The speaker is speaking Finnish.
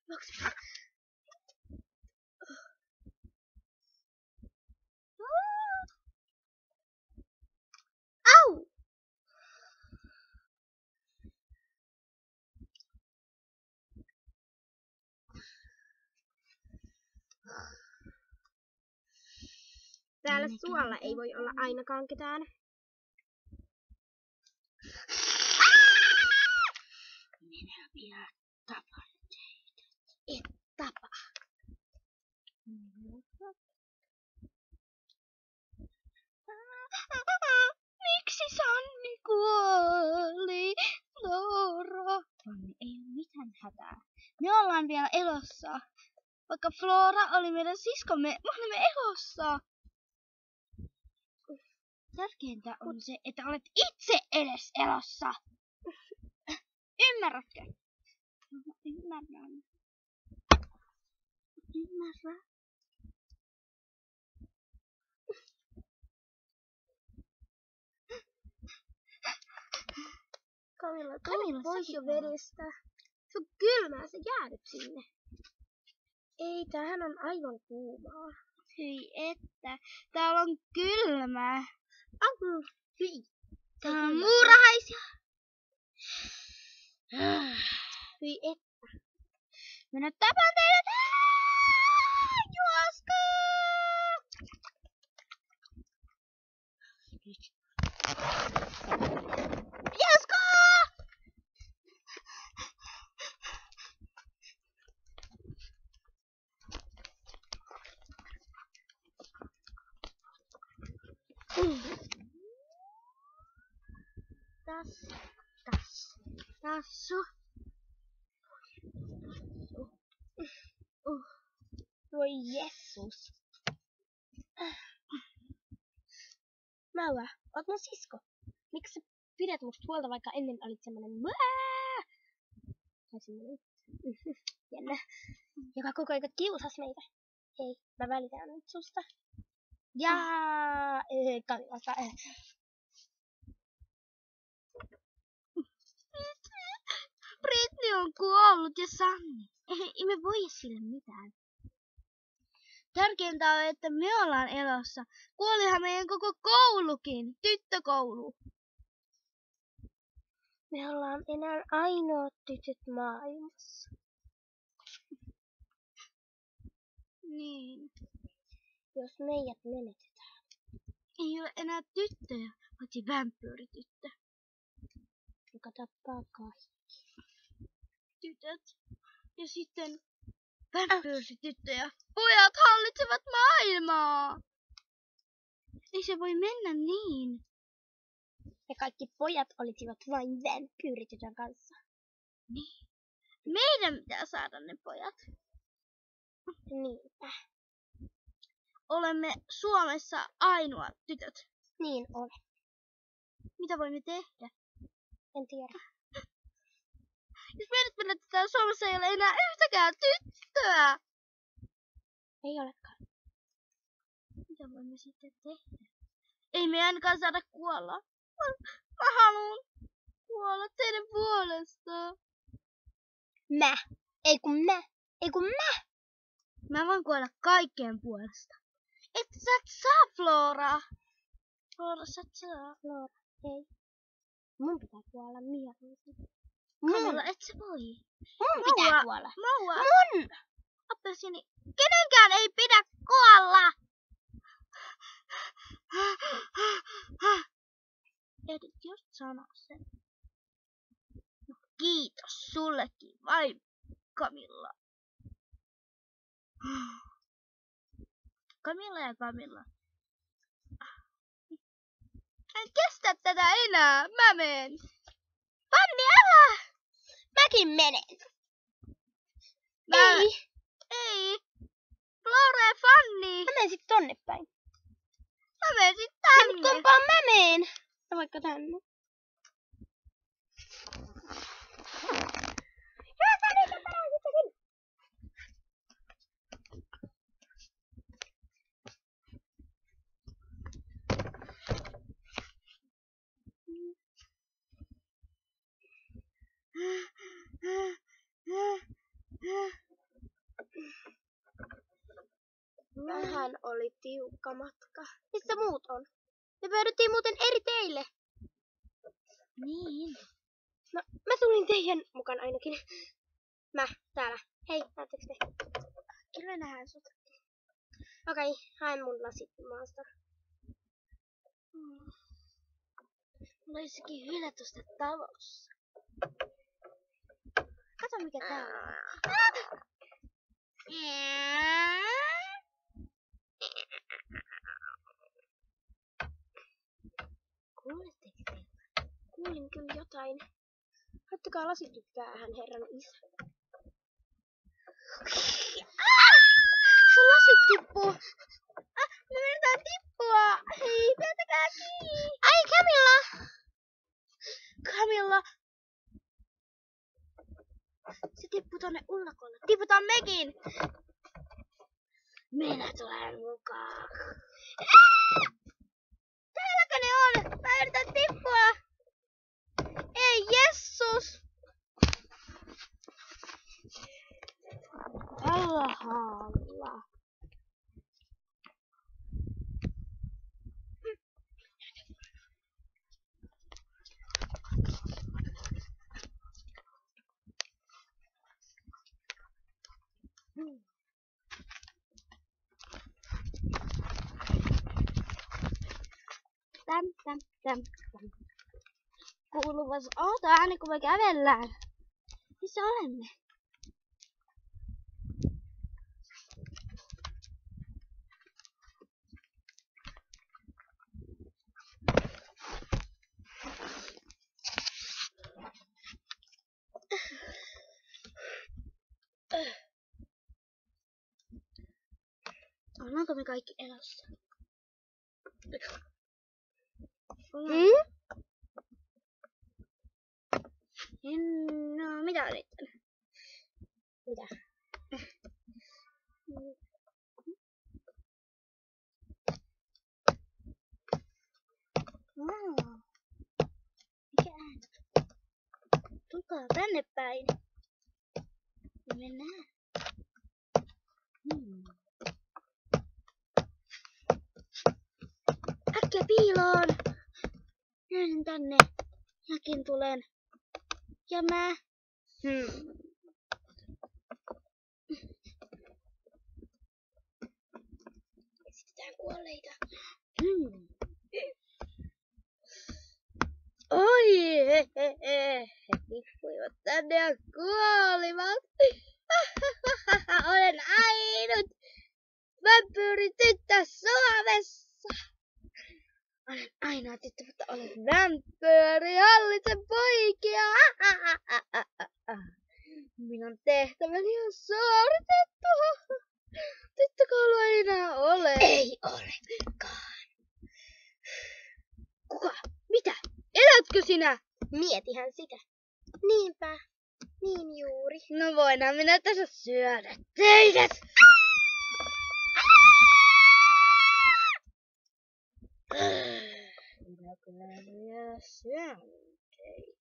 Au! Täällä suolla ei voi olla ainakaan ketään. Minä vielä tapan teitä. Et tapa. Miksi Sanni kuoli? Flora. Sanni, ei ole mitään hätää. Me ollaan vielä elossa. Vaikka Flora oli meidän siskomme, me olemme elossa. Tärkeintä on se, että olet itse edes elossa. Ymmärrätkö? Ymmärrän. Ymmärrä. Camilla, tule pois jo vedestä. Se on kylmää, se jäädyt sinne. Ei, tämähän on aivan kuumaa. Hyi että, täällä on kylmää. Hyi. Täällä on muurahaisia. Hyi että. Minä tapan teidät. Juoskaa! Juoskaa! Tassu. Voi Jessus. Maua, oot mun sisko. Miksi sä pidät musta huolta, vaikka ennen olit semmonen tai semmonen jännä, joka koko ajan kiusas meitä. Hei, mä välitän nyt susta. Ja Camillasta. Britney on kuollut ja Sanni. Ei me voi sille mitään. Tärkeintä on, että me ollaan elossa. Kuolihan meidän koko koulukin. Tyttökoulu. Me ollaan enää ainoat tytöt maailmassa. Niin. Jos meidät menetetään. Ei ole enää tyttöjä, paitsi vampyyrityttö. Joka tappaa kaikki. Tytöt. Ja sitten vampyyrityttöjä. Pojat hallitsevat maailmaa. Ei se voi mennä niin. Ja kaikki pojat olisivat vain vampyyritytön kanssa. Niin. Meidän pitää saada ne pojat. Niinpä. Olemme Suomessa ainoat tytöt. Niin olen. Mitä voimme tehdä? En tiedä. Jos meidät menetetään, Suomessa ei ole enää yhtäkään tyttöä. Ei olekaan. Mitä voimme sitten tehdä? Ei me ainakaan saada kuolla. Mä haluan kuolla teidän puolesta. Mä. Ei kun mä. Mä voin kuolla kaikkien puolesta. Et sä et saa, Flora. Flora, sä et saa. Flora, ei. Mun pitää kuolla mieluusti. Camilla, et sä voi. Mun pitää kuolla. Maua. Mun. Appelsiini. Kenenkään ei pidä kuolla. Ehdit just sanoa sen. No, kiitos sullekin, vai Camilla. Camilla. En kestä tätä enää. Mä menen. Fanni, älä! Mäkin menen. Ei. Flora ja Fanni. Mä menen sit tonne päin. Mä menen sit tänne. Kumpaan mä menen? Ja vaikka tänne. Vähän oli tiukka matka. Missä muut on? Me päädyttiin muuten eri teille. Niin. No, mä tulin teidän mukaan ainakin. Mä täällä. Hei, näettekö te? Kyllä nähdään sut. Okei, haen mun lasit maasta. Mulla olisikin hyvä tuosta talossa. Kato mikä tää on. Kuulitteko te? Kuulin kyllä jotain. Ottakaa lasit nyt päähän, herran isä. Sun lasit tippuu. Me yritetään tippua. Hei, pitäkää kiinni. Ai, Camilla! Camilla. Se tippuu tonne ullakolle. Tiputaan mekin. Minä tulen mukaan. Täälläkö ne on? Mä yritän tippua. Ei jessus. Alhaalla. Täm. Kuuluvas outo ääni, kun me kävellään. Missä olemme? Ollaanko me kaikki elossa? No, mitä nyt? Mitä? Mikä ääni? Tulkaa tänne päin. Ja mennään. Äkkiä piiloon! Minä tänne. Mäkin tulen. Ja mä. Esitetään kuolleita. Oi, he tippuivat tänne ja kuolivat. Olen ainut vampyyri tyttö Suomessa. Olen ainoa tyttö, mutta olen vampyyri, hallitsen poikia. Minun tehtäväni on suoritettu. Tyttökoulu ei enää ole. Ei olekaan. Kuka? Mitä? Elätkö sinä? Mietihän sitä. Niinpä. Niin juuri. No voinhan minä tässä syödä teidät. Minä kyllä vielä syön teidät.